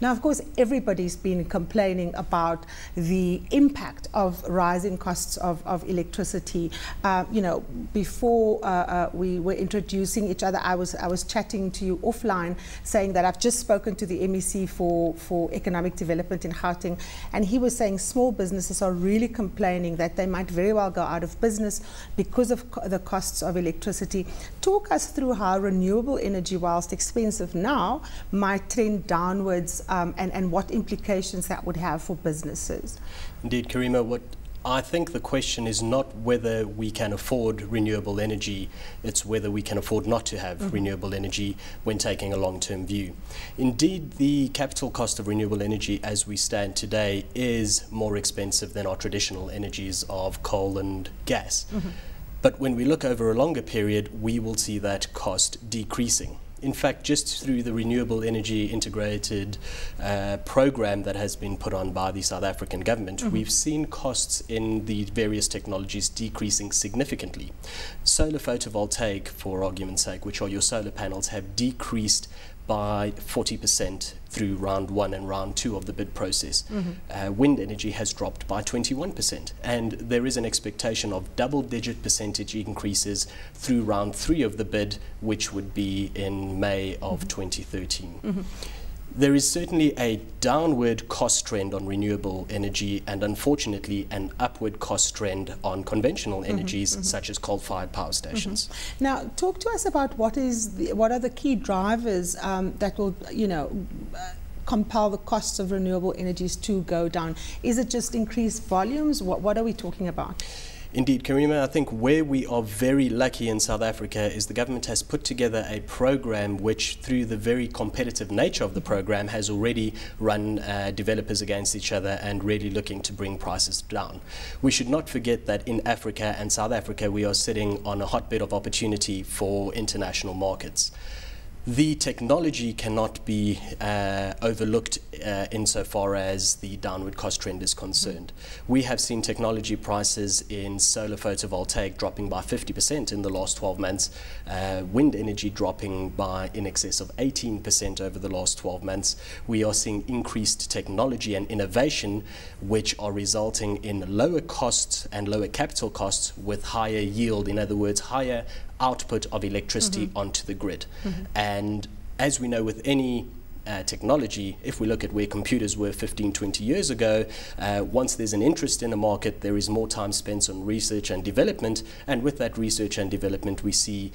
Now, of course, everybody's been complaining about the impact of rising costs of electricity. You know, before we were introducing each other, I was chatting to you offline, saying that I've just spoken to the MEC for Economic Development in Gauteng, and he was saying small businesses are really complaining that they might very well go out of business because of the costs of electricity. Talk us through how renewable energy, whilst expensive now, might trend downwards, and what implications that would have for businesses. Indeed, Karema, what I think the question is not whether we can afford renewable energy, it's whether we can afford not to have renewable energy when taking a long-term view. Indeed, the capital cost of renewable energy as we stand today is more expensive than our traditional energies of coal and gas. But when we look over a longer period, we will see that cost decreasing. In fact, just through the Renewable Energy Integrated program that has been put on by the South African government, we've seen costs in the various technologies decreasing significantly. Solar photovoltaic, for argument's sake, which are your solar panels, have decreased by 40% through round 1 and round 2 of the bid process. Wind energy has dropped by 21%, and there is an expectation of double-digit percentage increases through round 3 of the bid, which would be in May of 2013. There is certainly a downward cost trend on renewable energy and unfortunately an upward cost trend on conventional energies such as coal-fired power stations. Now, talk to us about what are the key drivers that will, you know, compel the costs of renewable energies to go down. Is it just increased volumes? What are we talking about? Indeed, Karema, I think where we are very lucky in South Africa is the government has put together a program which, through the very competitive nature of the program, has already run developers against each other and really looking to bring prices down. We should not forget that in Africa and South Africa we are sitting on a hotbed of opportunity for international markets. The technology cannot be overlooked insofar as the downward cost trend is concerned. We have seen technology prices in solar photovoltaic dropping by 50% in the last 12 months, wind energy dropping by in excess of 18% over the last 12 months. We are seeing increased technology and innovation which are resulting in lower costs and lower capital costs with higher yield, in other words, higher output of electricity onto the grid. And as we know with any technology, if we look at where computers were 15, 20 years ago, once there's an interest in a market, there is more time spent on research and development, and with that research and development we see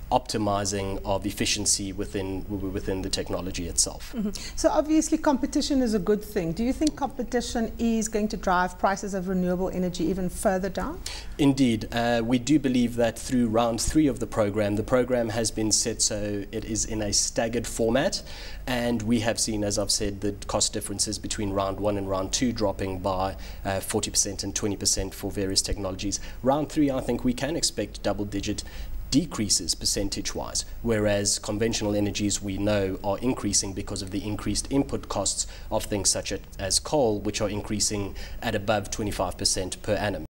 optimizing of efficiency within the technology itself. So obviously competition is a good thing. Do you think competition is going to drive prices of renewable energy even further down? Indeed. We do believe that through round 3 of the program has been set so it is in a staggered format, and we have seen, as I've said, the cost differences between round 1 and round 2 dropping by 40% and 20% for various technologies. Round 3, I think we can expect double-digit decreases percentage-wise, whereas conventional energies we know are increasing because of the increased input costs of things such as coal, which are increasing at above 25% per annum.